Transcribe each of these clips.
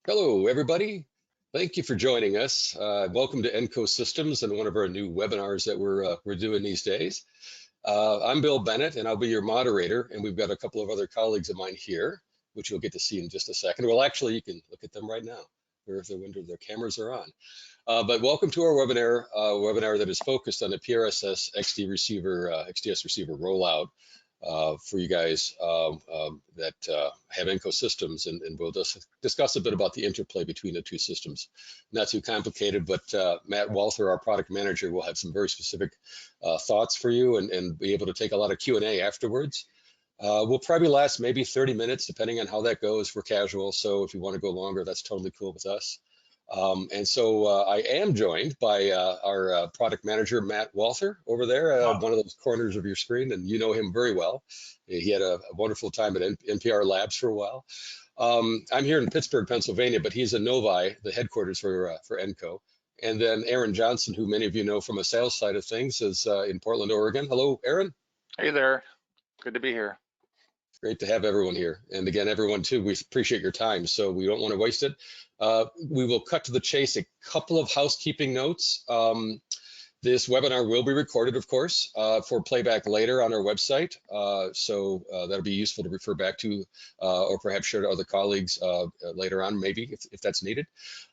Hello, everybody. Thank you for joining us. Welcome to Enco Systems and one of our new webinars that we're doing these days. I'm Bill Bennett, and I'll be your moderator. And we've got a couple of other colleagues of mine here, which you'll get to see in just a second. Well, actually, you can look at them right now. Their cameras are on. But welcome to our webinar that is focused on the PRSS XD receiver, XDS receiver rollout. For you guys that have Enco systems, and we'll discuss a bit about the interplay between the two systems. Not too complicated, but Matt Walther, our product manager, will have some very specific thoughts for you and be able to take a lot of Q&A afterwards. We'll probably last maybe 30 minutes, depending on how that goes. We're casual, so if you want to go longer, that's totally cool with us. And so I am joined by our product manager, Matt Walther, over there, one of those corners of your screen, and you know him very well. He had a wonderful time at NPR Labs for a while. I'm here in Pittsburgh, Pennsylvania, but he's in Novi, the headquarters for Enco. And then Aaron Johnson, who many of you know from a sales side of things, is in Portland, Oregon. Hello, Aaron. Hey there. Good to be here. Great to have everyone here. And again, everyone too, we appreciate your time, so we don't want to waste it. We will cut to the chase, a couple of housekeeping notes. This webinar will be recorded, of course, for playback later on our website. So that'll be useful to refer back to or perhaps share to other colleagues later on, maybe if that's needed.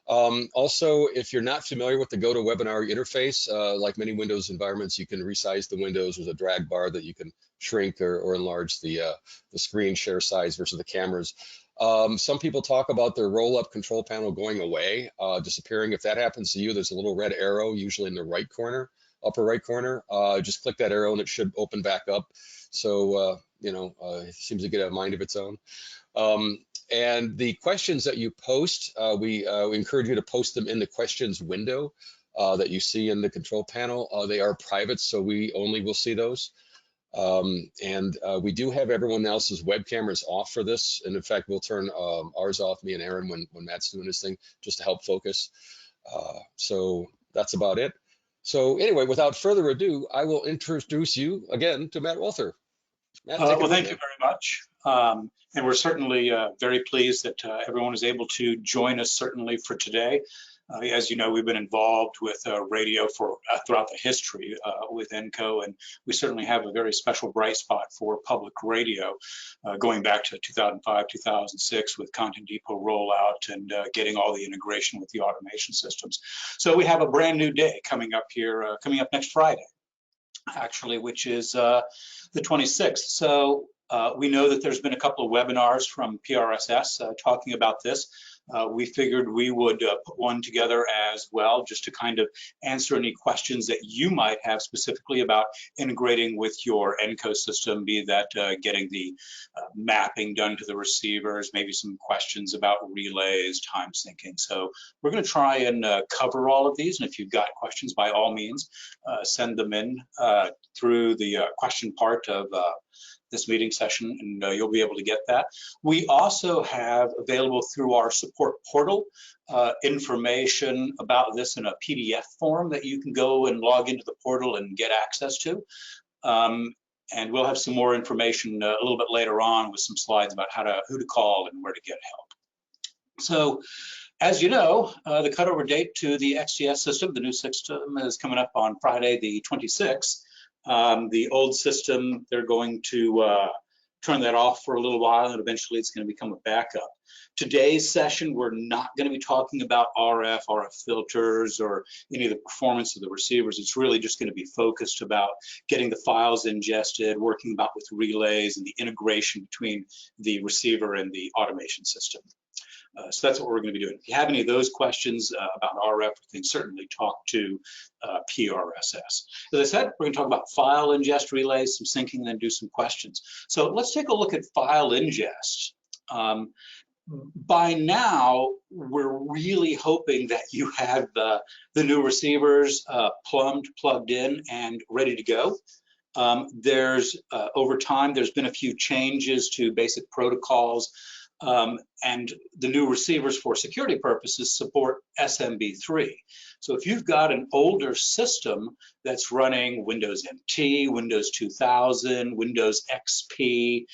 Also, if you're not familiar with the GoToWebinar interface, like many Windows environments, you can resize the windows. There's a drag bar that you can shrink or enlarge the screen share size versus the cameras. Some people talk about their roll-up control panel going away, disappearing. If that happens to you, there's a little red arrow, usually in the right corner, upper right corner. Just click that arrow and it should open back up. So, it seems to get a mind of its own. And the questions that you post, we encourage you to post them in the questions window that you see in the control panel. They are private, so we only will see those. And we do have everyone else's web cameras off for this. And in fact, we'll turn ours off, me and Aaron, when Matt's doing his thing, just to help focus. So that's about it. So anyway, without further ado, I will introduce you again to Matt Walther. Matt, well, thank you very much. And we're certainly very pleased that everyone is able to join us certainly for today. As you know, we've been involved with radio for throughout the history with Enco, and we certainly have a very special bright spot for public radio, going back to 2005, 2006 with Content Depot rollout and getting all the integration with the automation systems. So we have a brand new day coming up here, coming up next Friday, actually, which is the 26th. So we know that there's been a couple of webinars from PRSS talking about this. We figured we would put one together as well, just to kind of answer any questions that you might have specifically about integrating with your Enco system, be that getting the mapping done to the receivers, maybe some questions about relays, time syncing. So we're going to try and cover all of these. And if you've got questions, by all means, send them in through the question part of this meeting session, and you'll be able to get that. We also have available through our support portal information about this in a PDF form that you can go and log into the portal and get access to. And we'll have some more information a little bit later on with some slides about who to call and where to get help. So, as you know, the cutover date to the XDS system, the new system, is coming up on Friday, the 26th. The old system, they're going to turn that off for a little while, and eventually it's going to become a backup. Today's session, we're not going to be talking about RF filters, or any of the performance of the receivers. It's really just going to be focused about getting the files ingested, working about with relays and the integration between the receiver and the automation system. So that's what we're going to be doing. If you have any of those questions about RF, things, certainly talk to PRSS. As I said, we're going to talk about file ingest relays, some syncing, and then do some questions. So let's take a look at file ingest. By now, we're really hoping that you have the new receivers plugged in, and ready to go. Over time, there's been a few changes to basic protocols. And the new receivers for security purposes support SMB3. So if you've got an older system that's running Windows NT, Windows 2000, Windows XP,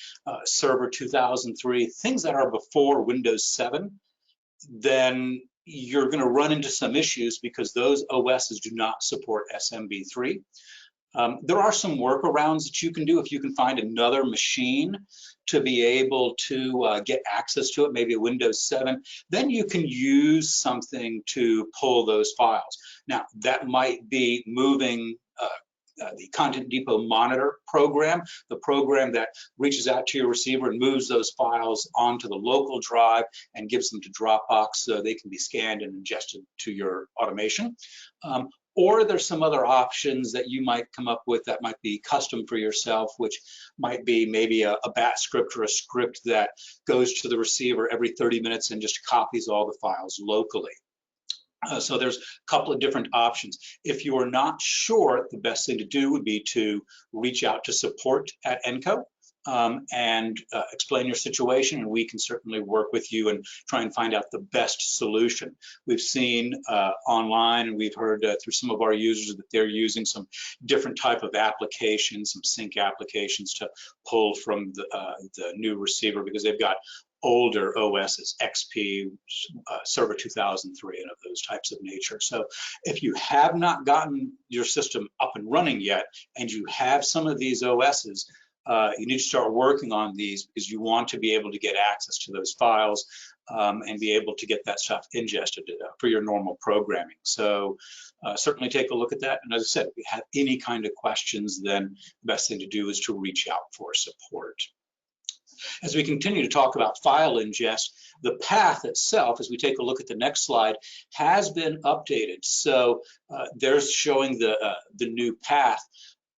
Server 2003, things that are before Windows 7, then you're going to run into some issues because those OSs do not support SMB3. There are some workarounds that you can do if you can find another machine to be able to get access to it, maybe a Windows 7, then you can use something to pull those files. Now, that might be moving the Content Depot Monitor program, the program that reaches out to your receiver and moves those files onto the local drive and gives them to Dropbox so they can be scanned and ingested to your automation. Or there's some other options that you might come up with that might be custom for yourself, which might be maybe a bat script or a script that goes to the receiver every 30 minutes and just copies all the files locally. So there's a couple of different options. If you are not sure, the best thing to do would be to reach out to support at Enco and explain your situation, and we can certainly work with you and try and find out the best solution. We've seen online, and we've heard through some of our users that they're using some different type of applications, some sync applications to pull from the new receiver because they've got older OSs, XP, Server 2003, and of those types of nature. So if you have not gotten your system up and running yet, and you have some of these OSs, you need to start working on these because you want to be able to get access to those files and be able to get that stuff ingested for your normal programming. So certainly take a look at that. And as I said, if you have any kind of questions, then the best thing to do is to reach out for support. As we continue to talk about file ingest, the path itself, as we take a look at the next slide, has been updated. So there's showing the new path.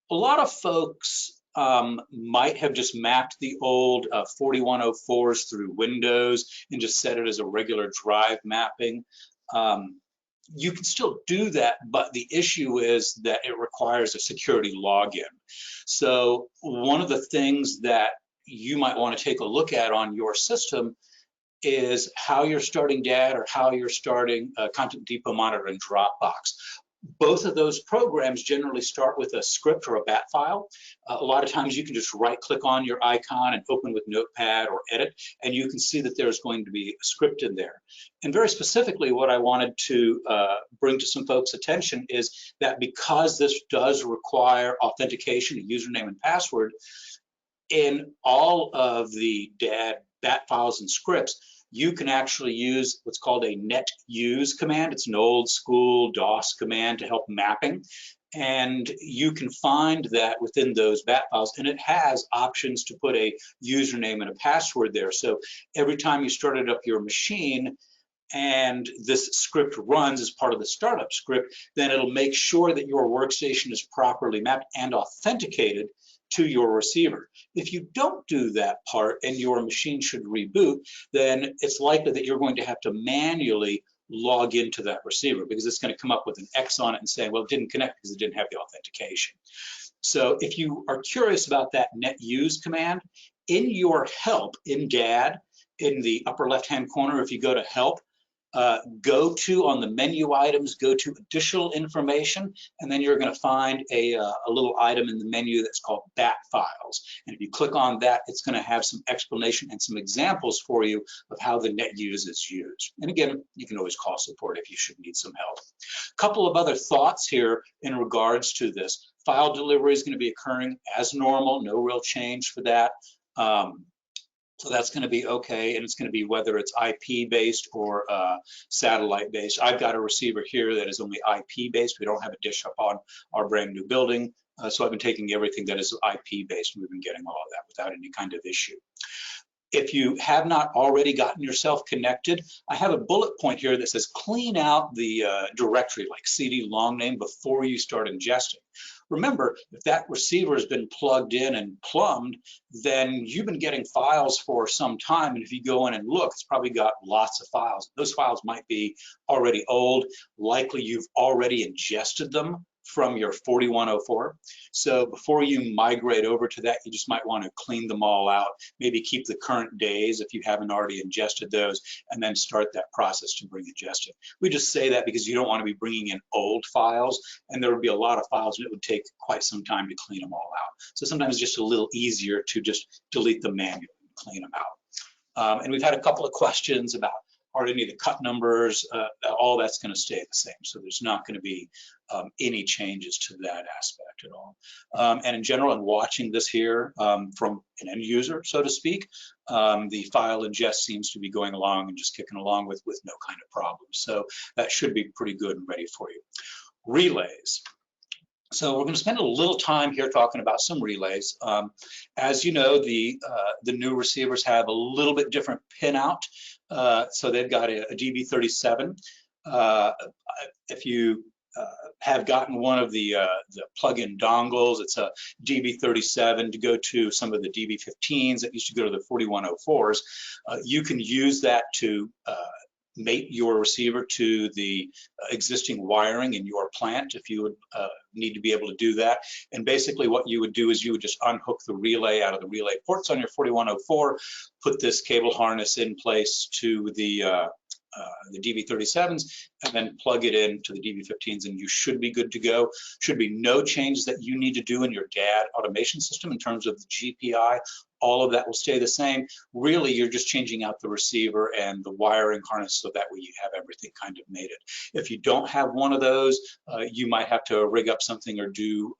A lot of folks might have just mapped the old 4104s through Windows and just set it as a regular drive mapping. You can still do that, but the issue is that it requires a security login. So one of the things that you might want to take a look at on your system is how you're starting DAD or how you're starting Content Depot Monitor and Dropbox. Both of those programs generally start with a script or a bat file. A lot of times you can just right click on your icon and open with Notepad or edit, and you can see that there's going to be a script in there. And very specifically, what I wanted to bring to some folks' attention is that because this does require authentication, a username and password, in all of the DAD bat files and scripts, you can actually use what's called a net use command. It's an old school DOS command to help mapping. And you can find that within those bat files, and it has options to put a username and a password there. So every time you started up your machine and this script runs as part of the startup script, then it'll make sure that your workstation is properly mapped and authenticated to your receiver. If you don't do that part and your machine should reboot, then it's likely that you're going to have to manually log into that receiver because it's going to come up with an X on it and saying, well, it didn't connect because it didn't have the authentication. So if you are curious about that net use command, in your help in DAD, in the upper left-hand corner, if you go to help, go to, on the menu items, go to additional information, and then you're going to find a little item in the menu that's called bat files. And if you click on that, it's going to have some explanation and some examples for you of how the net use is used. And again, you can always call support if you should need some help. A couple of other thoughts here in regards to this. File delivery is going to be occurring as normal, no real change for that. So that's going to be okay, and it's going to be whether it's IP-based or satellite-based. I've got a receiver here that is only IP-based. We don't have a dish up on our brand new building, so I've been taking everything that is IP-based, and we've been getting all of that without any kind of issue. If you have not already gotten yourself connected, I have a bullet point here that says clean out the directory, like CD long name, before you start ingesting. Remember, if that receiver has been plugged in and plumbed, then you've been getting files for some time. And if you go in and look, it's probably got lots of files. Those files might be already old. Likely you've already ingested them from your 4104. So before you migrate over to that, you just might want to clean them all out, maybe keep the current days if you haven't already ingested those, and then start that process to bring ingested. We just say that because you don't want to be bringing in old files, and there would be a lot of files and it would take quite some time to clean them all out. So sometimes it's just a little easier to just delete them manually and clean them out. And we've had a couple of questions about or any of the cut numbers, all that's going to stay the same. So there's not going to be any changes to that aspect at all. And in general, in watching this here from an end user, so to speak, the file ingest seems to be going along and just kicking along with no kind of problems. So that should be pretty good and ready for you. Relays. So we're going to spend a little time here talking about some relays. As you know, the new receivers have a little bit different pinout. So they've got a DB37. If you have gotten one of the plug-in dongles, it's a DB37 to go to some of the DB15s that used to go to the 4104s. You can use that to mate your receiver to the existing wiring in your plant if you would need to be able to do that. And basically what you would do is you would just unhook the relay out of the relay ports on your 4104, put this cable harness in place to the DB37s, and then plug it into the DB15s, and you should be good to go. Should be no changes that you need to do in your DAD automation system in terms of the GPI. All of that will stay the same. Really, you're just changing out the receiver and the wiring harness so that way you have everything kind of mated. If you don't have one of those, you might have to rig up something or do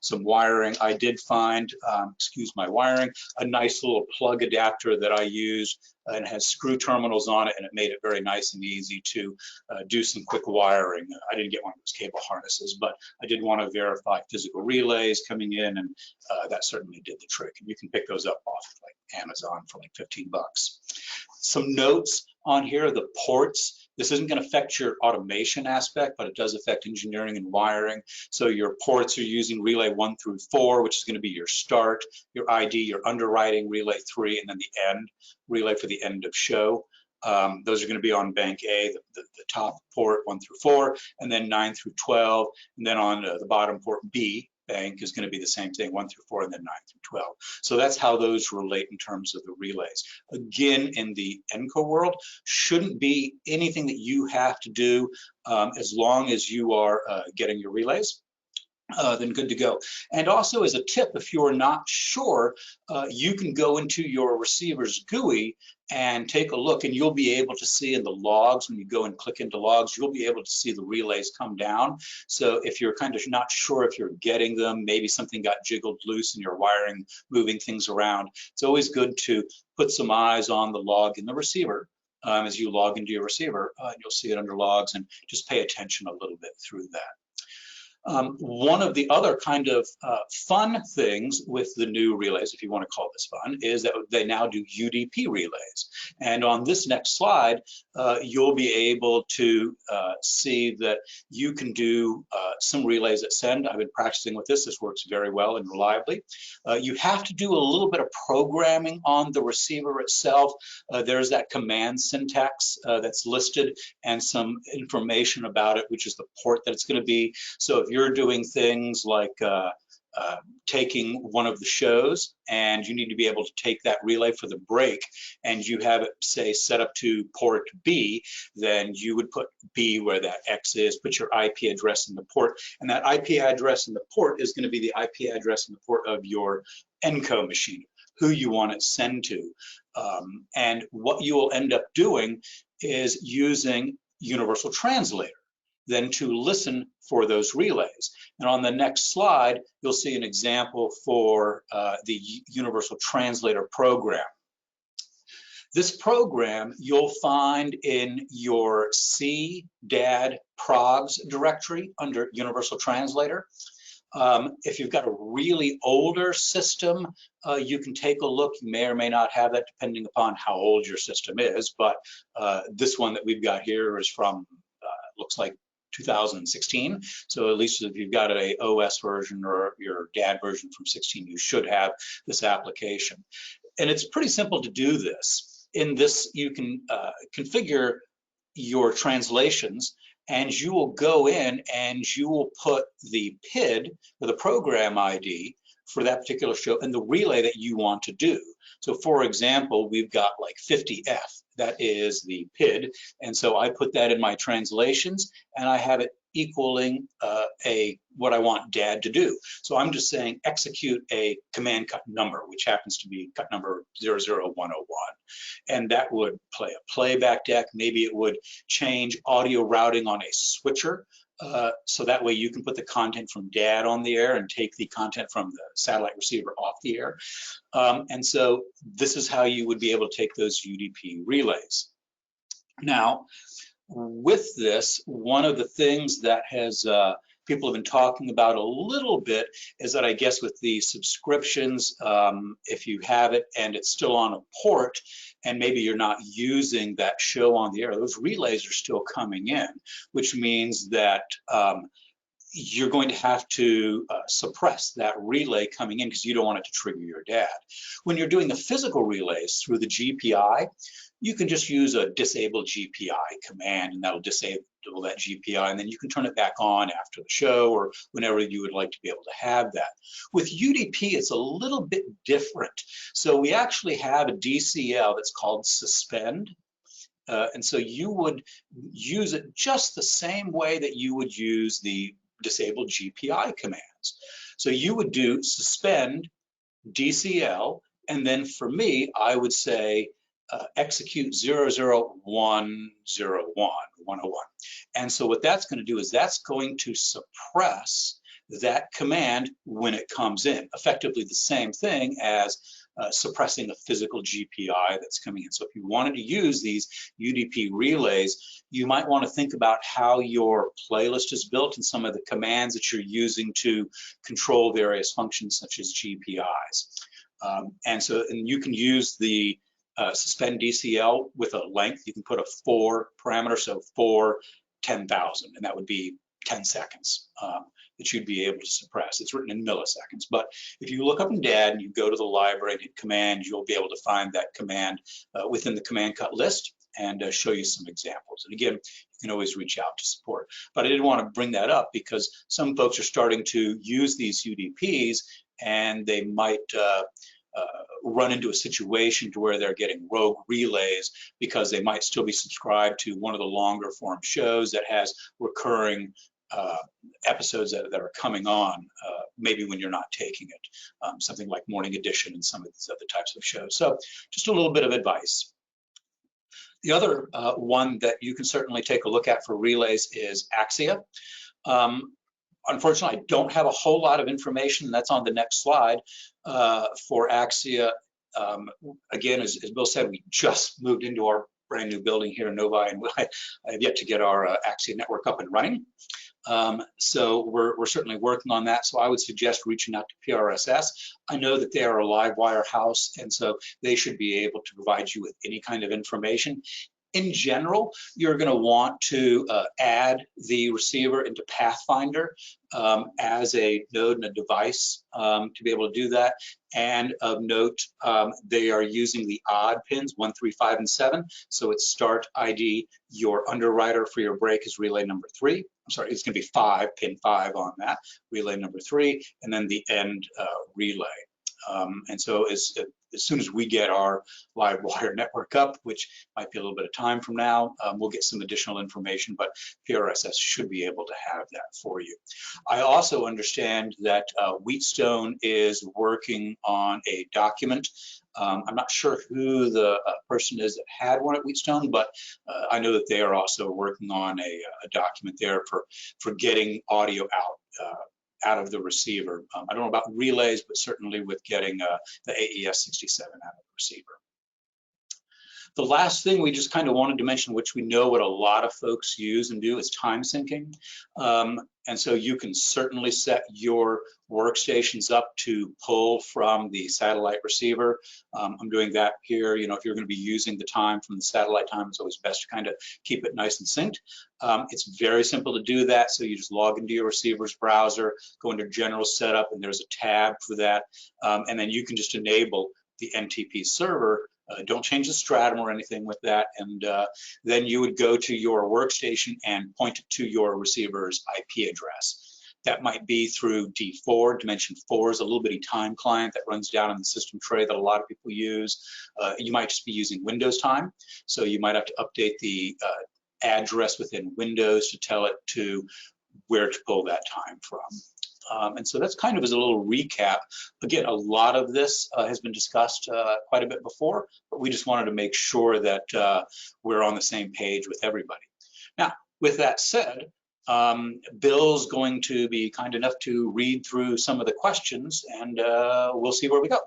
some wiring. I did find, excuse my wiring, a nice little plug adapter that I used, and it has screw terminals on it, and it made it very nice and easy to do some quick wiring. I didn't get one of those cable harnesses, but I did want to verify physical relays coming in, and that certainly did the trick. And you can pick those up off of like Amazon for like 15 bucks. Some notes on here, the ports. This isn't going to affect your automation aspect, but it does affect engineering and wiring. So your ports are using relay 1 through 4, which is going to be your start, your ID, your underwriting relay 3, and then the end relay for the end of show. Those are going to be on bank A, the top port 1 through 4, and then 9 through 12, and then on the bottom port B bank is going to be the same thing, 1 through 4, and then 9 through 12. So that's how those relate in terms of the relays. Again, in the Enco world, shouldn't be anything that you have to do as long as you are getting your relays. Then good to go. And also as a tip, if you're not sure, you can go into your receiver's GUI and take a look, and you'll be able to see in the logs, when you go and click into logs, you'll be able to see the relays come down. So if you're kind of not sure if you're getting them, maybe something got jiggled loose in your wiring, moving things around, it's always good to put some eyes on the log in the receiver. As you log into your receiver, you'll see it under logs, and just pay attention a little bit through that. One of the other kind of fun things with the new relays, if you want to call this fun, is that they now do UDP relays. And on this next slide, you'll be able to see that you can do some relays that send. I've been practicing with this. This works very well and reliably. You have to do a little bit of programming on the receiver itself. There's that command syntax that's listed, and some information about it, which is the port that it's going to be. So if you're doing things like taking one of the shows, and you need to be able to take that relay for the break, and you have it, say, set up to port B, then you would put B where that X is, put your IP address in the port, and that IP address in the port is going to be the IP address in the port of your Enco machine, who you want it sent to. And what you will end up doing is using Universal Translator then to listen for those relays. And on the next slide, you'll see an example for the Universal Translator program. This program you'll find in your CDAD progs directory under Universal Translator. If you've got a really older system, you can take a look. You may or may not have that depending upon how old your system is, but this one that we've got here is from, looks like 2016. So at least if you've got a OS version or your DAD version from 16, you should have this application. And it's pretty simple to do this. In this, you can configure your translations, and you will go in and you will put the PID, or the program ID, for that particular show and the relay that you want to do. So for example, we've got like 50F, that is the PID. And so I put that in my translations, and I have it equaling what I want DAD to do. So I'm just saying execute a command cut number, which happens to be cut number 00101. And that would play a playback deck. Maybe it would change audio routing on a switcher. So that way you can put the content from dad on the air and take the content from the satellite receiver off the air. And so this is how you would be able to take those UDP relays. Now, with this, one of the things that has people have been talking about a little bit is that I guess with the subscriptions, if you have it and it's still on a port and maybe you're not using that show on the air, those relays are still coming in, which means that you're going to have to suppress that relay coming in because you don't want it to trigger your dad. When you're doing the physical relays through the GPI, you can just use a disable GPI command and that'll disable that GPI, and then you can turn it back on after the show or whenever you would like to be able to have that. With UDP, it's a little bit different. So we actually have a DCL that's called suspend. And so you would use it just the same way that you would use the disable GPI commands. So you would do suspend DCL, and then for me, I would say execute 00101. And so what that's going to do is that's going to suppress that command when it comes in, effectively the same thing as suppressing a physical GPI that's coming in. So if you wanted to use these UDP relays, you might want to think about how your playlist is built and some of the commands that you're using to control various functions such as GPIs. And you can use the suspend DCL with a length. You can put a 4 parameter, so 4 10,000, and that would be 10 seconds that you'd be able to suppress. It's written in milliseconds, but if you look up in DAD and you go to the library and hit command, you'll be able to find that command within the command cut list and show you some examples. And again, you can always reach out to support. But I did want to bring that up because some folks are starting to use these UDPs and they might run into a situation to where they're getting rogue relays because they might still be subscribed to one of the longer form shows that has recurring episodes that are coming on, maybe when you're not taking it, something like Morning Edition and some of these other types of shows. So just a little bit of advice. The other one that you can certainly take a look at for relays is Axia. Unfortunately, I don't have a whole lot of information. That's on the next slide for Axia. Again, as Bill said, we just moved into our brand new building here in Novi, and I have yet to get our Axia network up and running. So we're certainly working on that. So I would suggest reaching out to PRSS. I know that they are a live wire house, and so they should be able to provide you with any kind of information. In general, you're going to want to add the receiver into Pathfinder as a node and a device to be able to do that. And of note, they are using the odd pins 1, 3, 5, and 7. So it's start ID. Your underwriter for your break is relay number 3. I'm sorry, it's going to be 5, pin 5 on that, relay number 3, and then the end relay. And so as soon as we get our live wire network up, which might be a little bit of time from now, we'll get some additional information, but PRSS should be able to have that for you. I also understand that Wheatstone is working on a document. I'm not sure who the person is that had one at Wheatstone, but I know that they are also working on a document there for getting audio out of the receiver. I don't know about relays, but certainly with getting the AES-67 out of the receiver. The last thing we just kind of wanted to mention, which we know what a lot of folks use and do, is time syncing. And so you can certainly set your workstations up to pull from the satellite receiver. I'm doing that here. You know, if you're going to be using the time from the satellite time, it's always best to kind of keep it nice and synced. It's very simple to do that. So you just log into your receiver's browser, go into general setup, and there's a tab for that. And then you can just enable the NTP server. Don't change the stratum or anything with that, and then you would go to your workstation and point it to your receiver's IP address. That might be through D4. Dimension 4 is a little bitty time client that runs down in the system tray that a lot of people use. You might just be using Windows time, so you might have to update the address within Windows to tell it to where to pull that time from. And so that's kind of as a little recap. Again, a lot of this has been discussed quite a bit before, but we just wanted to make sure that we're on the same page with everybody. Now, with that said, Bill's going to be kind enough to read through some of the questions, and we'll see where we go.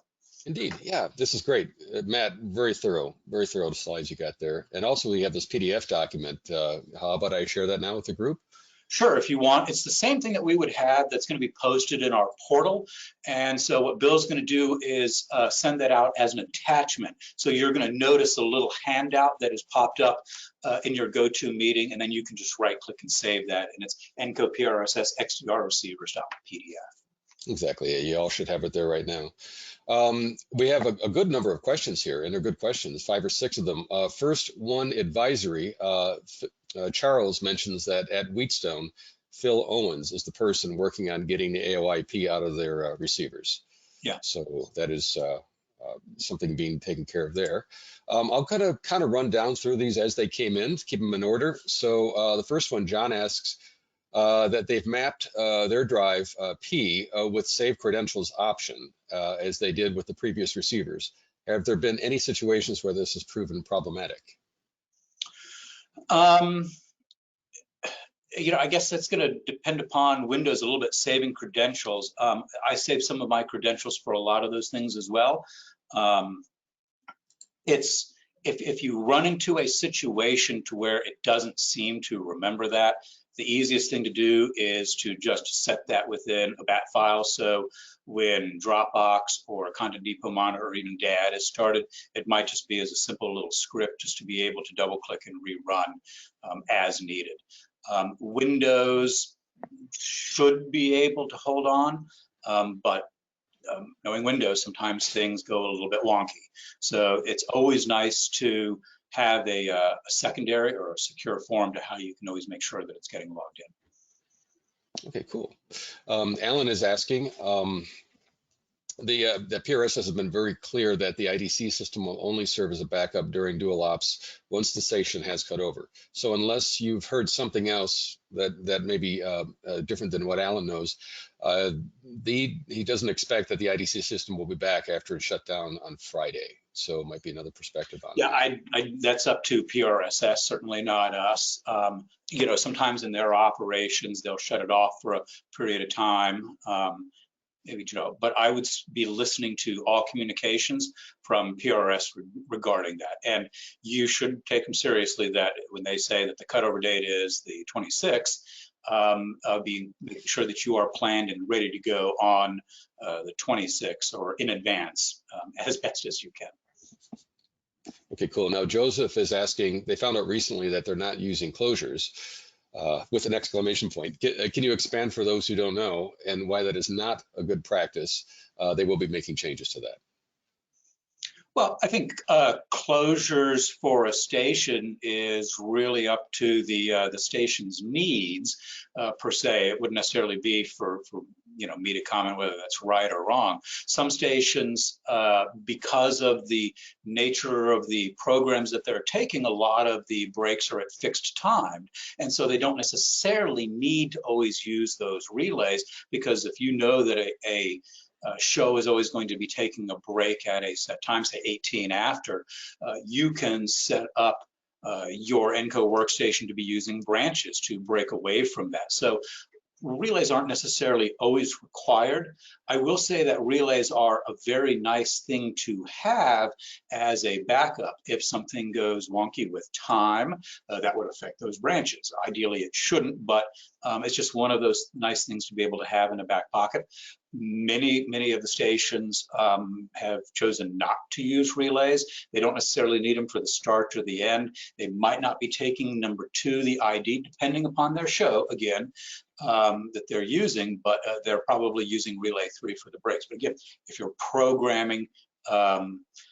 Indeed, yeah, this is great. Matt, very thorough the slides you got there. And also we have this PDF document. How about I share that now with the group? Sure, if you want. It's the same thing that we would have that's going to be posted in our portal. And so what Bill's going to do is send that out as an attachment. So you're going to notice a little handout that has popped up in your GoToMeeting, and then you can just right click and save that. And it's Enco PRSS XDR receivers.pdf. Exactly, you all should have it there right now. We have a good number of questions here, and they're good questions, 5 or 6 of them. First one, advisory. Charles mentions that at Wheatstone, Phil Owens is the person working on getting the AOIP out of their receivers. Yeah. So that is something being taken care of there. I'll kind of run down through these as they came in, keep them in order. So the first one, John asks that they've mapped their drive P with save credentials option as they did with the previous receivers. Have there been any situations where this has proven problematic? You know, I guess that's going to depend upon Windows a little bit, saving credentials. I save some of my credentials for a lot of those things as well. It's if you run into a situation to where it doesn't seem to remember that, the easiest thing to do is to just set that within a bat file. So when Dropbox or Content Depot Monitor or even DAD is started, it might just be as a simple little script just to be able to double click and rerun as needed. Windows should be able to hold on, but knowing Windows, sometimes things go a little bit wonky. So it's always nice to have a secondary or a secure form to how you can always make sure that it's getting logged in. Okay, cool. Alan is asking, the PRSS has been very clear that the IDC system will only serve as a backup during dual ops once the station has cut over. So unless you've heard something else that may be different than what Alan knows, he doesn't expect that the IDC system will be back after it's shut down on Friday. So it might be another perspective on that. Yeah, that's up to PRSS, certainly not us. You know, sometimes in their operations, they'll shut it off for a period of time. Maybe, you know, but I would be listening to all communications from PRS regarding that. And you should take them seriously that when they say that the cutover date is the 26th, making sure that you are planned and ready to go on the 26th or in advance as best as you can. Okay, cool. Now Joseph is asking, they found out recently that they're not using closures with an exclamation point. Can you expand for those who don't know and why that is not a good practice? They will be making changes to that. Well, I think closures for a station is really up to the station's needs per se. It wouldn't necessarily be for me to comment whether that's right or wrong. Some stations, because of the nature of the programs that they're taking, a lot of the breaks are at fixed time, and so they don't necessarily need to always use those relays, because if you know that a show is always going to be taking a break at a set time, say 18 after, you can set up your Enco workstation to be using branches to break away from that. So relays aren't necessarily always required. I will say that relays are a very nice thing to have as a backup. If something goes wonky with time, that would affect those branches. Ideally, it shouldn't, but it's just one of those nice things to be able to have in a back pocket. Many of the stations have chosen not to use relays. They don't necessarily need them for the start or the end. They might not be taking number 2, the ID, depending upon their show, again, that they're using, but they're probably using relay 3 for the breaks. But again, if your programming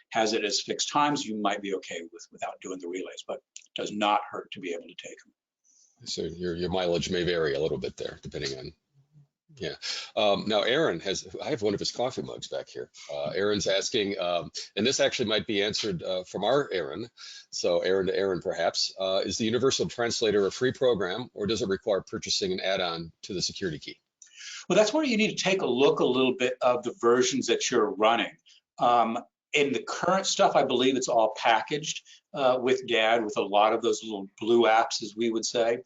has it as fixed times, you might be okay without doing the relays, but it does not hurt to be able to take them. So your mileage may vary a little bit there, depending on. Yeah. Now Aaron I have one of his coffee mugs back here. Aaron's asking, and this actually might be answered from our Aaron. So Aaron to Aaron, perhaps, is the Universal Translator a free program, or does it require purchasing an add-on to the security key? Well, that's where you need to take a look a little bit of the versions that you're running. In the current stuff, I believe it's all packaged with DAD, with a lot of those little blue apps, as we would say.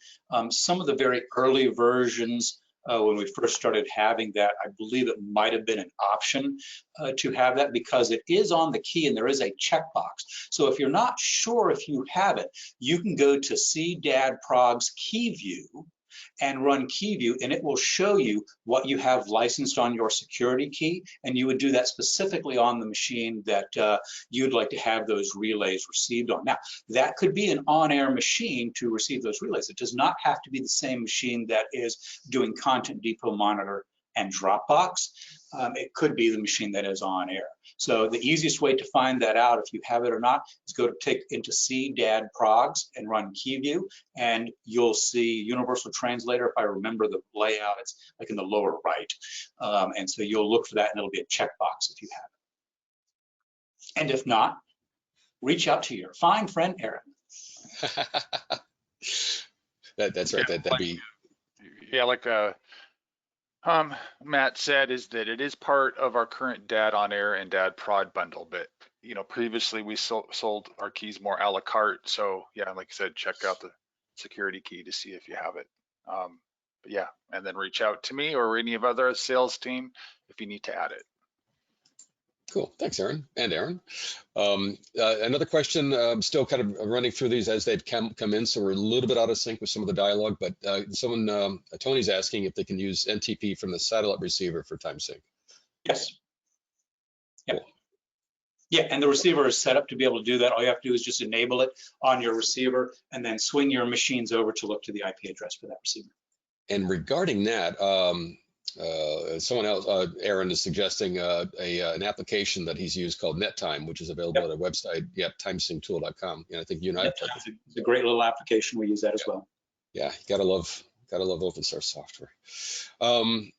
Some of the very early versions, when we first started having that, I believe it might have been an option to have that, because it is on the key and there is a checkbox. So if you're not sure if you have it, you can go to CDAD Prog's Key View and run Key View, and it will show you what you have licensed on your security key, and you would do that specifically on the machine that you'd like to have those relays received on. Now, that could be an on-air machine to receive those relays. It does not have to be the same machine that is doing Content Depot Monitor and Dropbox. It could be the machine that is on air. So the easiest way to find that out, if you have it or not, is go into CDAD Progs and run KeyView, and you'll see Universal Translator. If I remember the layout, it's like in the lower right. And so you'll look for that, and it'll be a checkbox if you have it. And if not, reach out to your fine friend, Aaron. That's right. That'd be. Yeah, like Matt said, is that it is part of our current DAD on air and DAD prod bundle, but previously we sold our keys more a la carte. So yeah, like I said, check out the security key to see if you have it. But yeah, and then reach out to me or any of other sales team if you need to add it. Cool, thanks, Aaron and Aaron. Another question, I'm still kind of running through these as they've come in, so we're a little bit out of sync with some of the dialogue, but Tony's asking if they can use NTP from the satellite receiver for time sync. Yes. Yep. Cool. Yeah, and the receiver is set up to be able to do that. All you have to do is just enable it on your receiver and then swing your machines over to look to the IP address for that receiver. And regarding that, someone else, Aaron, is suggesting an application that he's used called NetTime, which is available at our website, timesynctool.com. And I think you and I. It's a great little application. We use that as well. Yeah, gotta love open source software. And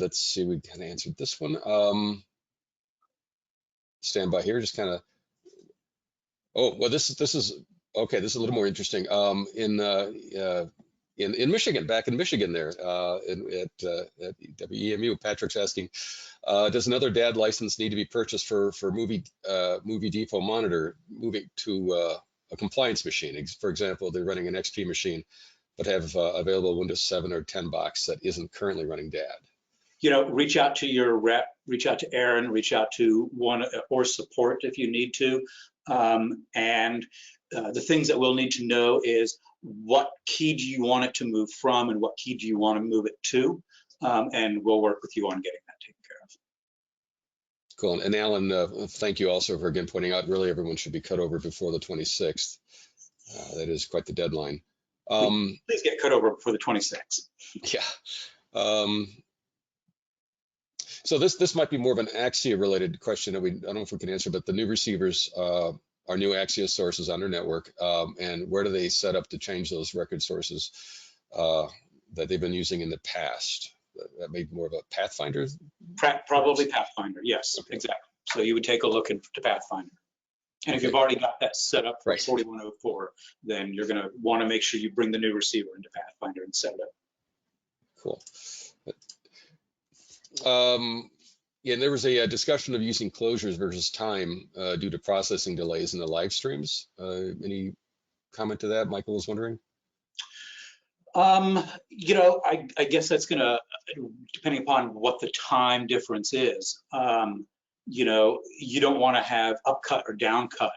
let's see, we kind of answered this one. Stand by here, just kind of. Oh, well, this is okay. This is a little more interesting. In Michigan, back in Michigan there, at WEMU, Patrick's asking, does another DAD license need to be purchased for Movie Depot Monitor moving to a compliance machine? For example, they're running an XP machine, but have available Windows 7 or 10 box that isn't currently running DAD. Reach out to your rep, reach out to Aaron, reach out to one or support if you need to. And the things that we'll need to know is what key do you want it to move from and what key do you want to move it to? And we'll work with you on getting that taken care of. Cool. And Alan, thank you also for again pointing out really everyone should be cut over before the 26th. That is quite the deadline. Please get cut over before the 26th. Yeah. So this might be more of an Axia related question that I don't know if we can answer, but the new receivers are new Axia sources on their network, and where do they set up to change those record sources that they've been using in the past? That may be more of a Pathfinder? Probably Pathfinder, yes, okay. Exactly. So you would take a look into Pathfinder. And if you've already got that set up for 4104, then you're going to want to make sure you bring the new receiver into Pathfinder and set it up. Cool. Yeah, and there was a discussion of using closures versus time due to processing delays in the live streams. Any comment to that? Michael was wondering. I guess that's going to, depending upon what the time difference is, you don't want to have upcut or downcut.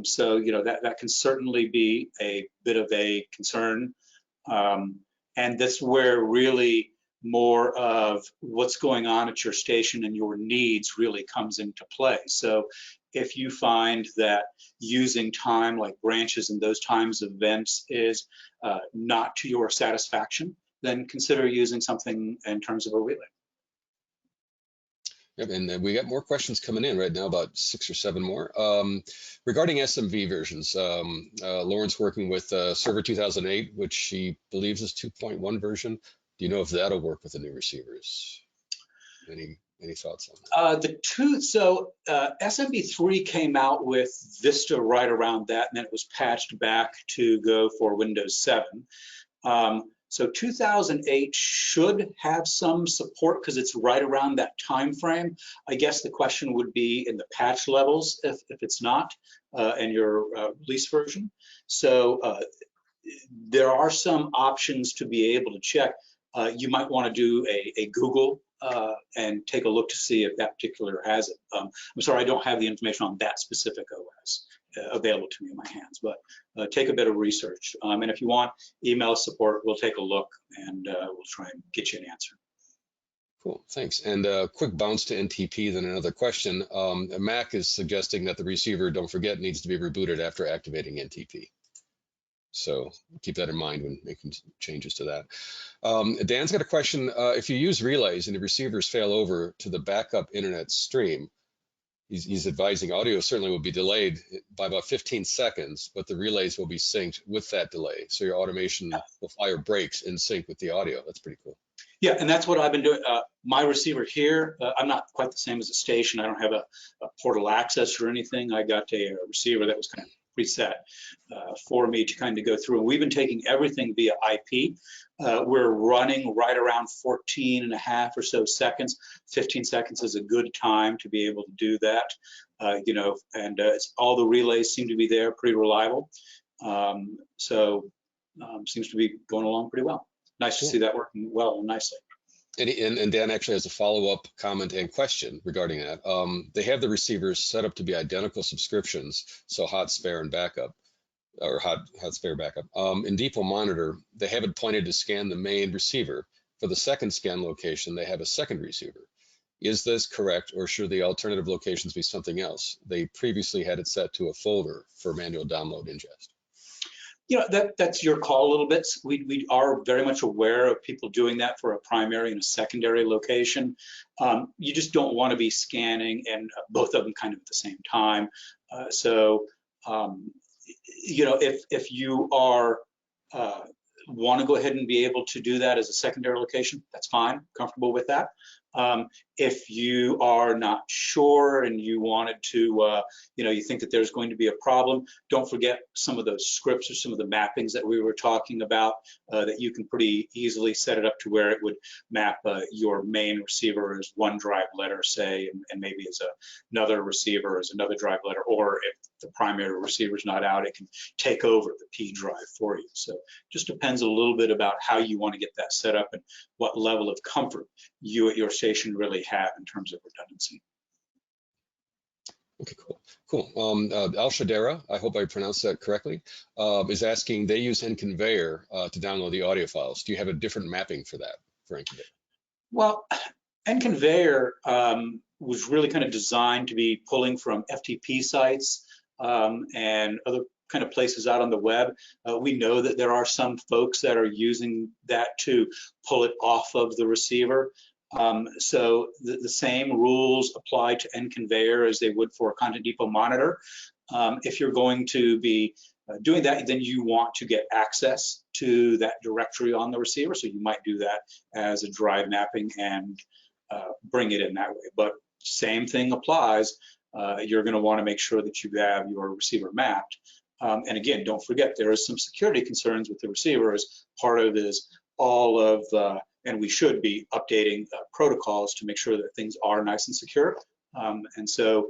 So, that can certainly be a bit of a concern. And that's where really more of what's going on at your station and your needs really comes into play. So if you find that using time like branches and those times of events is not to your satisfaction, then consider using something in terms of a relay. Yep, and we got more questions coming in right now, about 6 or 7 more. Regarding SMV versions, Lauren's working with Server 2008, which she believes is 2.1 version. Do you know if that'll work with the new receivers? Any thoughts on that? SMB3 came out with Vista right around that, and then it was patched back to go for Windows 7. So 2008 should have some support because it's right around that time frame. I guess the question would be in the patch levels if it's not in your release version. So there are some options to be able to check. You might want to do a Google and take a look to see if that particular has it. I'm sorry, I don't have the information on that specific OS available to me in my hands, but take a bit of research. And if you want email support, we'll take a look and we'll try and get you an answer. Cool, thanks. And a quick bounce to NTP, then another question. Mac is suggesting that the receiver, don't forget, needs to be rebooted after activating NTP. So keep that in mind when making changes to that. Dan's got a question. If you use relays and the receivers fail over to the backup internet stream, he's advising audio certainly will be delayed by about 15 seconds, but the relays will be synced with that delay. So your automation will fire breaks in sync with the audio. That's pretty cool. Yeah, and that's what I've been doing. My receiver here, I'm not quite the same as a station. I don't have a portal access or anything. I got a receiver that was kind of preset for me to kind of go through. We've been taking everything via IP. We're running right around 14 and a half or so seconds. 15 seconds is a good time to be able to do that, you know, and all the relays seem to be there, pretty reliable. So seems to be going along pretty well. Nice to see that working well and nicely. And Dan actually has a follow-up comment and question regarding that. They have the receivers set up to be identical subscriptions, so hot, spare, and backup, or hot, spare, backup. In Depot Monitor, they have it pointed to scan the main receiver. For the second scan location, they have a second receiver. Is this correct, or should the alternative locations be something else? They previously had it set to a folder for manual download ingest. You know, that's your call a little bit. We are very much aware of people doing that for a primary and a secondary location. You just don't want to be scanning and both of them kind of at the same time. You know, if you are want to go ahead and be able to do that as a secondary location, that's fine, comfortable with that. If you are not sure and you wanted to, you know, you think that there's going to be a problem, don't forget some of those scripts or some of the mappings that we were talking about that you can pretty easily set it up to where it would map your main receiver as one drive letter, say, and maybe as another receiver as another drive letter, or if the primary receiver is not out, it can take over the P drive for you. So just depends a little bit about how you want to get that set up and what level of comfort you at your station really have in terms of redundancy. Okay, cool. Al Shadera, I hope I pronounced that correctly, is asking, they use Nconveyor to download the audio files. Do you have a different mapping for that, for Nconveyor? Well, Nconveyor was really kind of designed to be pulling from FTP sites and other kind of places out on the web. We know that there are some folks that are using that to pull it off of the receiver. So the same rules apply to Nconveyor as they would for Content Depot Monitor. If you're going to be doing that, then you want to get access to that directory on the receiver. So you might do that as a drive mapping and bring it in that way. But same thing applies. You're going to want to make sure that you have your receiver mapped. And again, don't forget, there is some security concerns with the receiver as part of is all of and we should be updating protocols to make sure that things are nice and secure. And so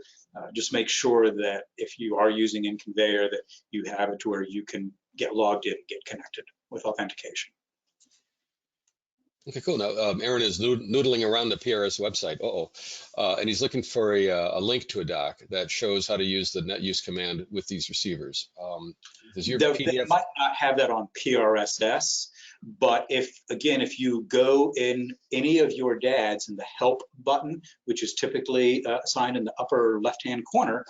just make sure that if you are using Nconveyor that you have it to where you can get logged in and get connected with authentication. Okay, cool. Now, Aaron is noodling around the PRS website, and he's looking for a link to a doc that shows how to use the net use command with these receivers. Does your PDF... They might not have that on PRSS, but if you go in any of your DADs in the help button, which is typically assigned in the upper left-hand corner,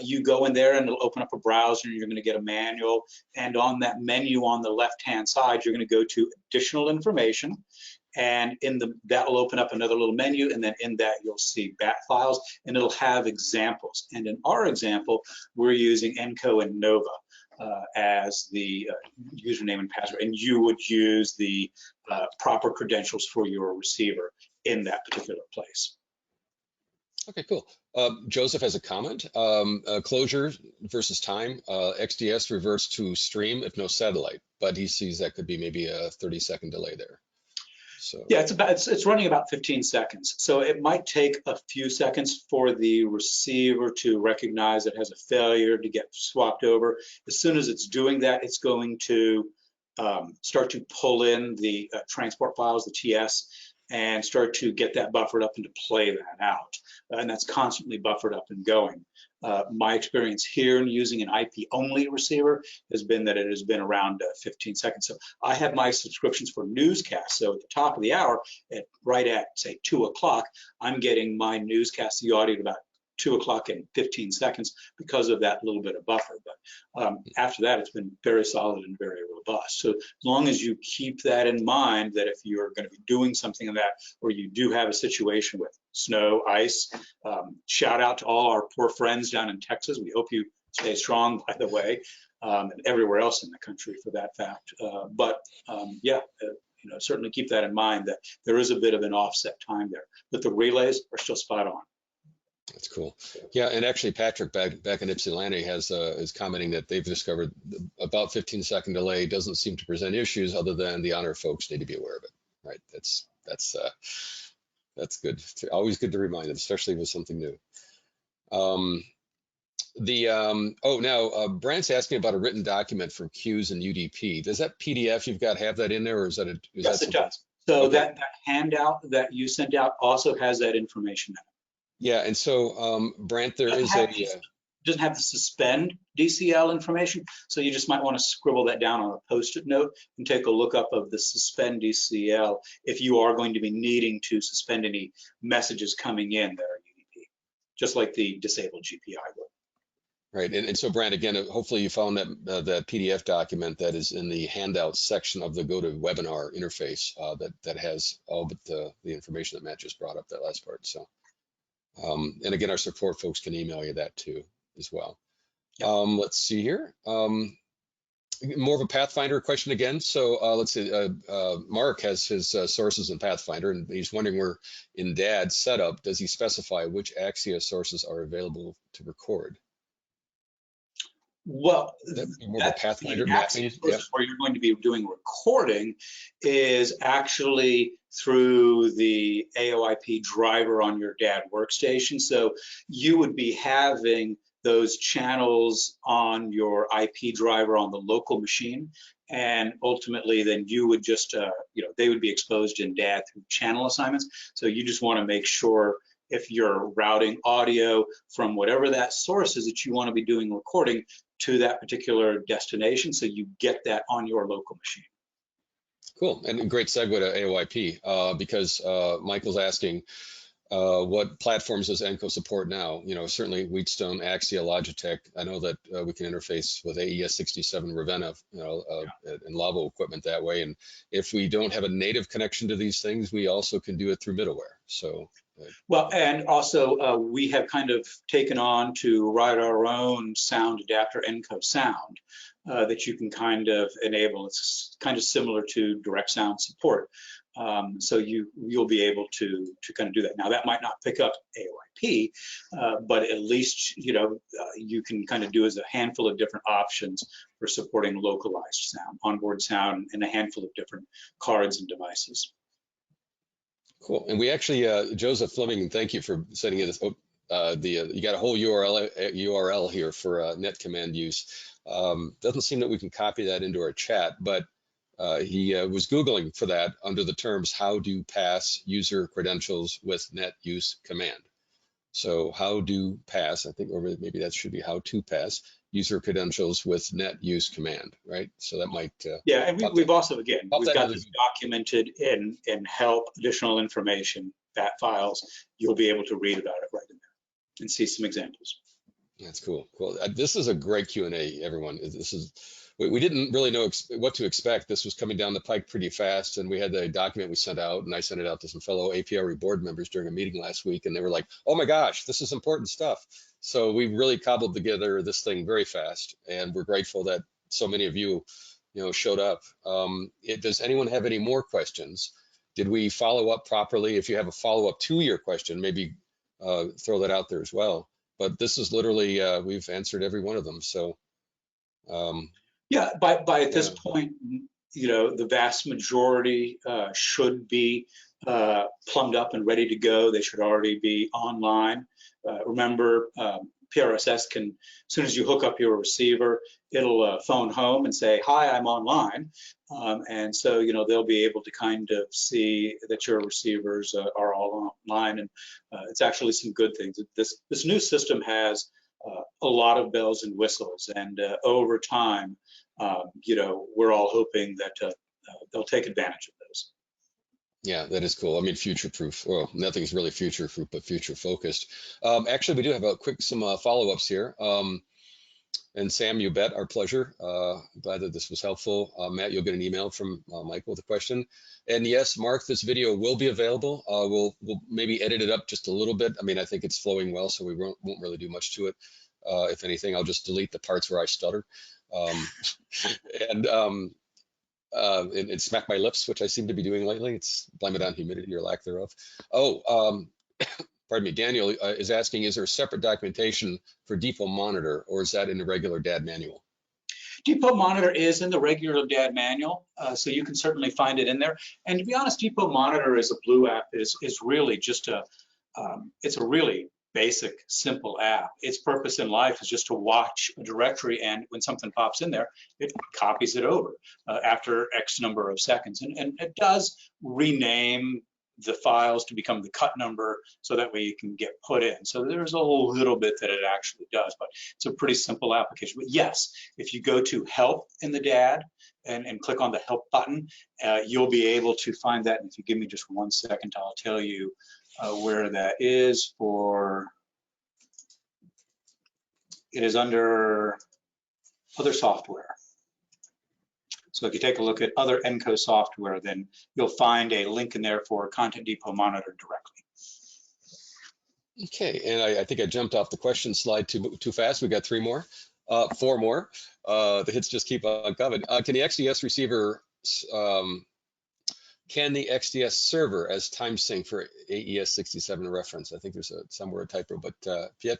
you go in there and it'll open up a browser and you're going to get a manual. And on that menu on the left-hand side, you're going to go to additional information. And that will open up another little menu, and then in that you'll see BAT files, and it'll have examples. And in our example, we're using Enco and Nova as the username and password, and you would use the proper credentials for your receiver in that particular place. Okay, cool. Joseph has a comment. Closure versus time. XDS reverts to stream if no satellite, but he sees that could be maybe a 30-second delay there. So Yeah, it's running about 15 seconds. So it might take a few seconds for the receiver to recognize it has a failure to get swapped over. As soon as it's doing that, it's going to start to pull in the transport files, the TS, and start to get that buffered up and to play that out. And that's constantly buffered up and going. My experience here in using an IP-only receiver has been that it has been around 15 seconds. So I have my subscriptions for newscasts. So at the top of the hour, right at say 2 o'clock, I'm getting my newscast, the audio at about 2 o'clock and 15 seconds because of that little bit of buffer. But after that, it's been very solid and very robust. So as long as you keep that in mind, that if you're going to be doing something like that, or you do have a situation with snow, ice, shout out to all our poor friends down in Texas. We hope you stay strong, by the way, and everywhere else in the country for that fact. Certainly keep that in mind, that there is a bit of an offset time there, but the relays are still spot on. that's cool. Yeah, and actually Patrick back in Ypsilanti is commenting that they've discovered about 15-second delay doesn't seem to present issues, other than the Honor folks need to be aware of it. Right. That's good. Always good to remind them, especially with something new. Brant's asking about a written document for queues and UDP. Does that PDF you've got have that in there, or is that Yes, it does. So okay. that handout that you sent out also has that information in it. Yeah, and so Brant, there is doesn't have the suspend DCL information, so you just might want to scribble that down on a post-it note and take a look up of the suspend DCL if you are going to be needing to suspend any messages coming in that are UDP, just like the disabled GPI would. Right, and so Brant, again, hopefully you found that PDF document that is in the handout section of the GoToWebinar interface that has all but the information that Matt just brought up, that last part. So, and again, our support folks can email you that too as well. Yep. Let's see here. More of a Pathfinder question again. So let's see, Mark has his sources in Pathfinder, and he's wondering where in DAD setup does he specify which Axia sources are available to record? Well, more of a Pathfinder mapping. Yep. Where you're going to be doing recording is actually through the AOIP driver on your DAD workstation. So you would be having those channels on your IP driver on the local machine, and ultimately then you would just, they would be exposed in DAD through channel assignments. So you just want to make sure if you're routing audio from whatever that source is that you want to be doing recording to that particular destination, so you get that on your local machine. Cool, and a great segue to AOIP because Michael's asking, what platforms does Enco support now? Certainly Wheatstone, Axia, Logitech. I know that we can interface with AES67 Ravenna, and Lavo equipment that way. And if we don't have a native connection to these things, we also can do it through middleware. So. Well, and also we have kind of taken on to write our own sound adapter, Enco Sound, that you can kind of enable. It's kind of similar to direct sound support. So you'll be able to kind of do that. Now that might not pick up AOIP, but at least you can kind of do as a handful of different options for supporting localized sound, onboard sound, and a handful of different cards and devices. Cool, and we actually, Joseph Fleming, thank you for sending us. You got a whole URL here for net command use. Doesn't seem that we can copy that into our chat, but he was Googling for that under the terms how do pass user credentials with net use command. So how do pass, I think, or maybe that should be how to pass user credentials with net use command, right? So that might. Yeah, and we've also, again, we've got this documented in help, additional information, that files. You'll be able to read about it right in there and see some examples. That's cool. Cool. This is a great Q&A, everyone. We didn't really know what to expect. This was coming down the pike pretty fast, and we had the document we sent out, and I sent it out to some fellow APRE board members during a meeting last week, and they were like, oh my gosh, this is important stuff. So we really cobbled together this thing very fast, and we're grateful that so many of you, showed up. Does anyone have any more questions? Did we follow up properly? If you have a follow-up to your question, maybe throw that out there as well. But this is literally, we've answered every one of them. So yeah, by at this point, the vast majority should be plumbed up and ready to go. They should already be online. Remember, PRSS can, as soon as you hook up your receiver, it'll phone home and say, "Hi, I'm online," and so they'll be able to kind of see that your receivers are all online, and it's actually some good things. This new system has a lot of bells and whistles, and over time, we're all hoping that they'll take advantage of those. Yeah, that is cool. I mean, future-proof. Well, nothing's really future-proof, but future-focused. Actually, we do have some follow-ups here. And Sam, you bet, our pleasure. Glad that this was helpful. Matt, you'll get an email from Michael with a question. And yes, Mark, this video will be available. We'll maybe edit it up just a little bit. I mean, I think it's flowing well, so we won't really do much to it. If anything, I'll just delete the parts where I stutter. And smack my lips, which I seem to be doing lately. It's blame it on humidity or lack thereof. Oh, pardon me, Daniel is asking, is there a separate documentation for depot monitor, or is that in the regular DAD manual? Depot monitor is in the regular DAD manual, so you can certainly find it in there. And to be honest, Depot monitor as a Blue app is really just it's a really basic, simple app. Its purpose in life is just to watch a directory, and when something pops in there, it copies it over after X number of seconds. And it does rename the files to become the cut number so that way you can get put in. So there's a little bit that it actually does, but it's a pretty simple application. But yes, if you go to help in the DAD and click on the help button, you'll be able to find that. And if you give me just 1 second, I'll tell you where that is it is under other software. So if you take a look at other Enco software, then you'll find a link in there for Content Depot Monitor directly. Okay, and I think I jumped off the question slide too fast. We got 4 more. The hits just keep on coming. Can the XDS receiver, can the XDS server as time sync for AES 67 reference? I think there's somewhere a typo, but Piet,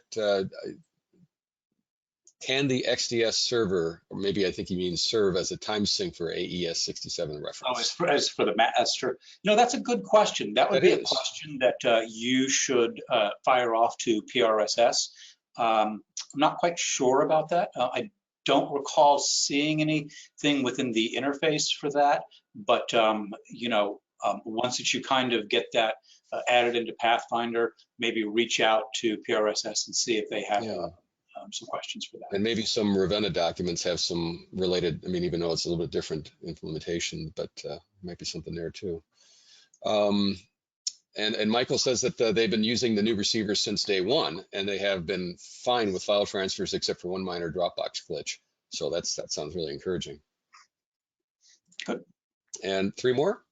can the XDS server, or maybe I think he means serve as a time sync for AES 67 reference? Oh, as for the master, that's a good question. That would be a question that you should fire off to PRSS. I'm not quite sure about that. I don't recall seeing anything within the interface for that, but once that you kind of get that added into Pathfinder, maybe reach out to PRSS and see if they have some questions for that. And maybe some Ravenna documents have some related, I mean, even though it's a little bit different implementation, but might be something there too. And Michael says that they've been using the new receivers since day one, and they have been fine with file transfers except for one minor Dropbox glitch. So that sounds really encouraging. Good. And 2 more.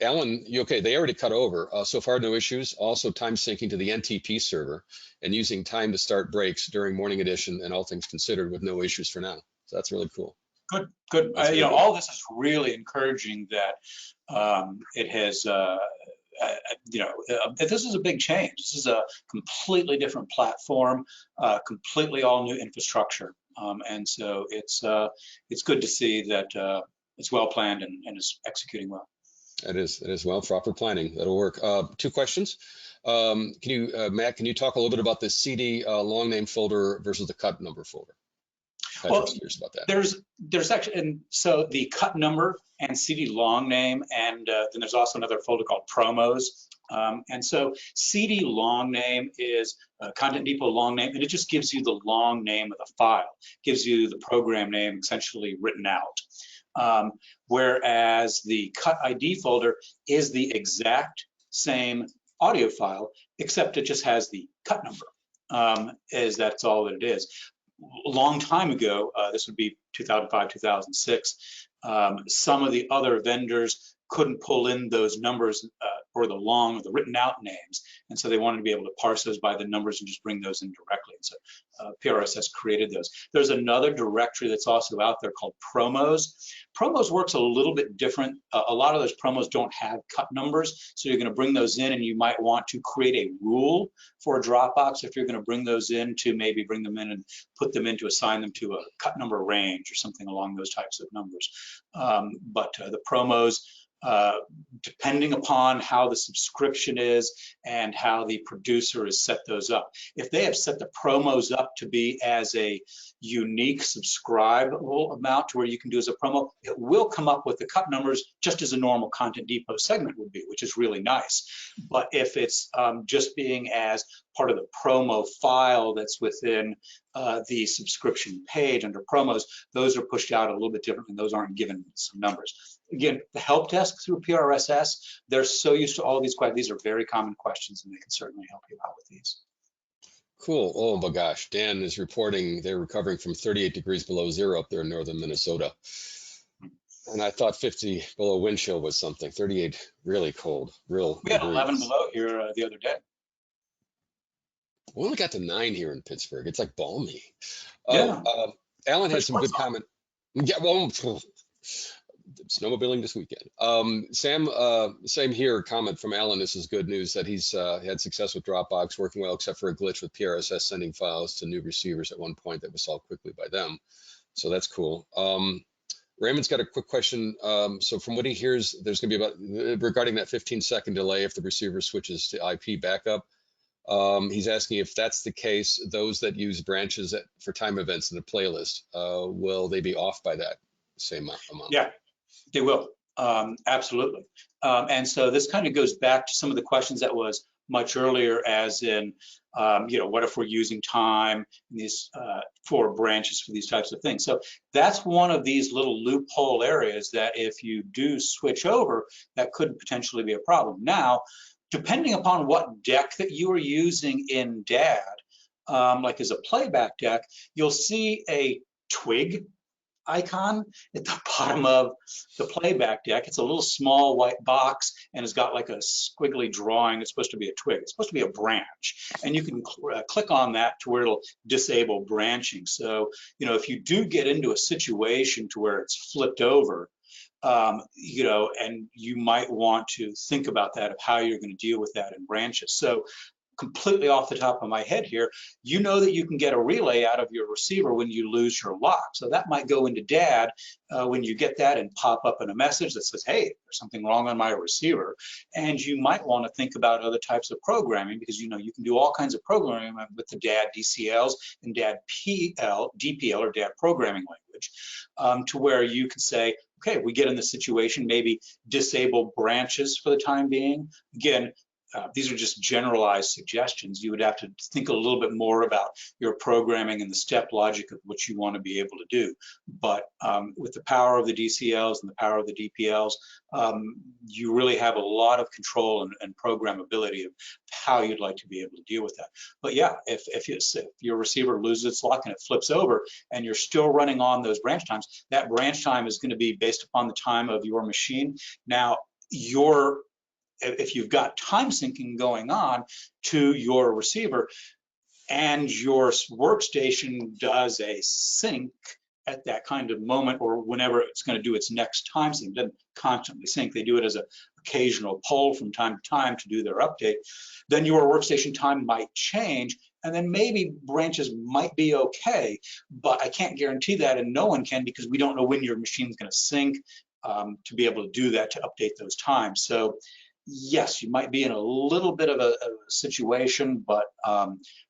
Alan, you okay? They already cut over. So far, no issues. Also, time syncing to the NTP server and using time to start breaks during morning edition and all things considered with no issues for now. So that's really cool. Good. All this is really encouraging that it has, this is a big change. This is a completely different platform, completely all new infrastructure. And so it's good to see that it's well planned and is executing well. It is well, proper planning. That'll work. 2 questions. Matt, can you talk a little bit about the CD long name folder versus the cut number folder? Patrick's curious about that. There's actually, and so the cut number and CD long name, and then there's also another folder called promos. And so CD long name is Content Depot long name, and it just gives you the long name of the file, gives you the program name essentially written out. Whereas the cut ID folder is the exact same audio file, except it just has the cut number, that's all that it is. A long time ago, this would be 2005, 2006, some of the other vendors couldn't pull in those numbers or the long or the written out names. And so they wanted to be able to parse those by the numbers and just bring those in directly. And so PRSS created those. There's another directory that's also out there called promos. Promos works a little bit different. A lot of those promos don't have cut numbers, so you're going to bring those in, and you might want to create a rule for a Dropbox if you're going to bring those in, to maybe bring them in and put them in to assign them to a cut number range or something along those types of numbers. But the promos, depending upon how the subscription is and how the producer has set those up. If they have set the promos up to be as a unique subscribable amount to where you can do as a promo, it will come up with the cut numbers just as a normal Content Depot segment would be, which is really nice. But if it's just being as part of the promo file that's within the subscription page under promos, those are pushed out a little bit differently. Those aren't given some numbers. Again, the help desk through PRSS, they're so used to all these questions. These are very common questions, and they can certainly help you out with these. Cool. Oh my gosh, Dan is reporting they're recovering from 38 degrees below zero up there in northern Minnesota. And I thought 50 below wind chill was something. 38, really cold, real We had degrees. 11 below here the other day. We only got to 9 here in Pittsburgh. It's like balmy. Yeah. Alan had some good comment. Yeah, well, snowmobiling this weekend. Sam, same here, comment from Alan. This is good news that he's had success with Dropbox, working well, except for a glitch with PRSS sending files to new receivers at one point that was solved quickly by them. So that's cool. Raymond's got a quick question. So from what he hears, there's going to be about, regarding that 15-second delay if the receiver switches to IP backup. He's asking if that's the case, those that use branches for time events in a playlist, will they be off by that same amount? Yeah, they will. Absolutely. And so this kind of goes back to some of the questions that was much earlier, as in, what if we're using time in these for branches for these types of things? So that's one of these little loophole areas that if you do switch over, that could potentially be a problem. Now, depending upon what deck that you are using in DAD, like as a playback deck, you'll see a twig icon at the bottom of the playback deck. It's a little small white box and it's got like a squiggly drawing. It's supposed to be a twig. It's supposed to be a branch. And you can click on that to where it'll disable branching. So, if you do get into a situation to where it's flipped over, and you might want to think about that, of how you're going to deal with that in branches. So completely off the top of my head here, that you can get a relay out of your receiver when you lose your lock. So that might go into DAD when you get that and pop up in a message that says, hey, there's something wrong on my receiver. And you might want to think about other types of programming, because you can do all kinds of programming with the DAD DCLs and DAD DPL or DAD programming language, to where you can say, okay, we get in the situation, maybe disable branches for the time being. Again, these are just generalized suggestions. You would have to think a little bit more about your programming and the step logic of what you want to be able to do. But with the power of the DCLs and the power of the DPLs, you really have a lot of control and programmability of how you'd like to be able to deal with that. But yeah, if your receiver loses its lock and it flips over and you're still running on those branch times, that branch time is going to be based upon the time of your machine. Now, if you've got time syncing going on to your receiver and your workstation does a sync at that kind of moment, or whenever it's going to do its next time sync, it doesn't constantly sync, they do it as an occasional pull from time to time to do their update, then your workstation time might change, and then maybe branches might be okay, but I can't guarantee that, and no one can, because we don't know when your machine's going to sync to be able to do that, to update those times. So yes, you might be in a little bit of a situation, but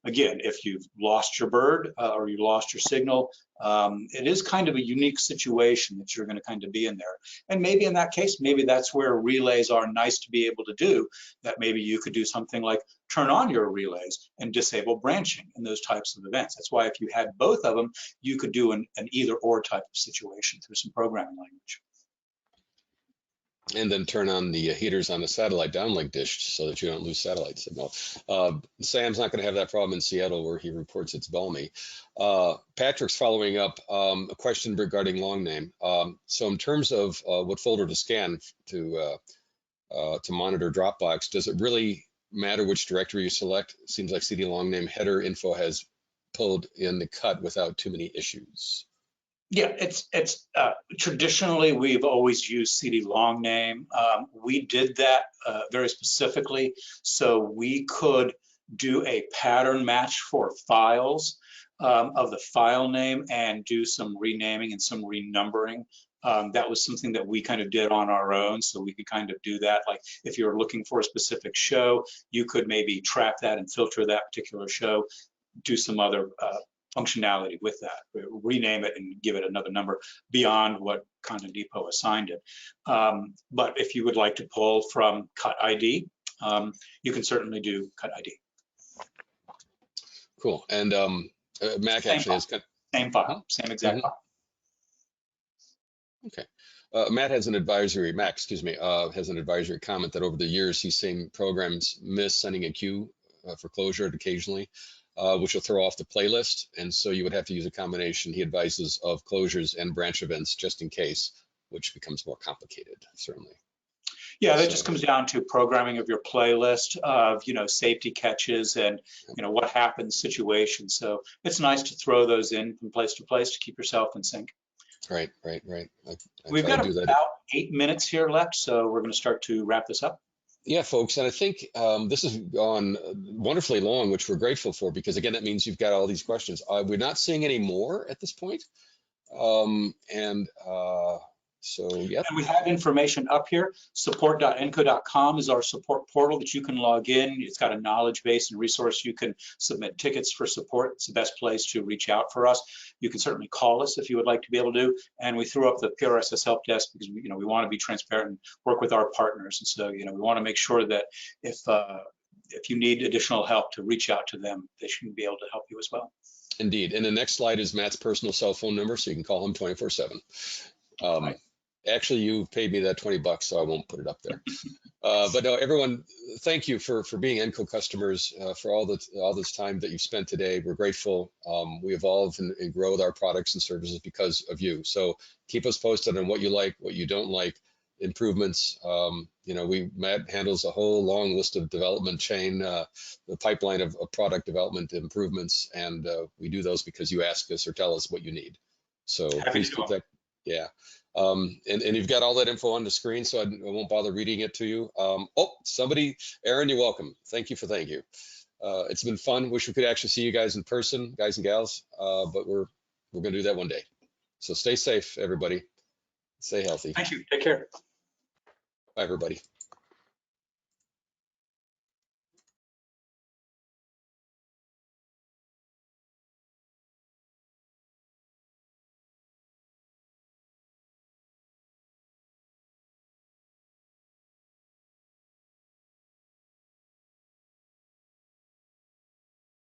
again, if you've lost your bird or you lost your signal, it is kind of a unique situation that you're going to kind of be in there. And maybe in that case, maybe that's where relays are nice to be able to do, that maybe you could do something like turn on your relays and disable branching in those types of events. That's why if you had both of them, you could do an either or type of situation through some programming language. And then turn on the heaters on the satellite downlink dish so that you don't lose satellite signal. Sam's not going to have that problem in Seattle, where he reports it's balmy. Patrick's following up a question regarding long name. So in terms of what folder to scan to to monitor Dropbox, does it really matter which directory you select? It seems like CD long name header info has pulled in the cut without too many issues. Yeah, it's traditionally we've always used CD long name. We did that very specifically so we could do a pattern match for files of the file name and do some renaming and some renumbering. That was something that we kind of did on our own, so we could kind of do that. Like if you're looking for a specific show, you could maybe track that and filter that particular show, do some other functionality with that, rename it and give it another number beyond what Content Depot assigned it. But if you would like to pull from cut ID, you can certainly do cut ID. Cool. And Mac Same actually file. has Same file, same exact file. Okay. Matt has an advisory, Mac, excuse me, has an advisory comment that over the years he's seen programs miss sending a queue for closure occasionally, which will throw off the playlist. And so you would have to use a combination, he advises, of closures and branch events just in case, which becomes more complicated, certainly. Yeah, that just comes down to programming of your playlist of, safety catches and, what happens situation. So it's nice to throw those in from place to place to keep yourself in sync. Right. We've got about 8 minutes here left, so we're going to start to wrap this up. Yeah, folks, and I think this has gone wonderfully long, which we're grateful for, because again, that means you've got all these questions. We're not seeing any more at this point. So, yeah. And we have information up here. Support.enco.com is our support portal that you can log in. It's got a knowledge base and resource. You can submit tickets for support. It's the best place to reach out for us. You can certainly call us if you would like to be able to. And we threw up the PRSS help desk because we want to be transparent and work with our partners. And so, we want to make sure that if you need additional help, to reach out to them, they should be able to help you as well. Indeed. And the next slide is Matt's personal cell phone number, so you can call him 24/7. Right. Actually, you paid me that $20, so I won't put it up there. But no, everyone, thank you for being Enco customers, for all this time that you've spent today. We're grateful. We evolve and grow with our products and services because of you. So keep us posted on what you like, what you don't like, improvements. Matt handles a whole long list of development chain, the pipeline of product development improvements, and we do those because you ask us or tell us what you need. So please keep that. Yeah. And you've got all that info on the screen, so I won't bother reading it to you. Aaron, you're welcome. Thank you. It's been fun. Wish we could actually see you guys in person, guys and gals, but we're going to do that one day. So stay safe, everybody. Stay healthy. Thank you. Take care. Bye, everybody.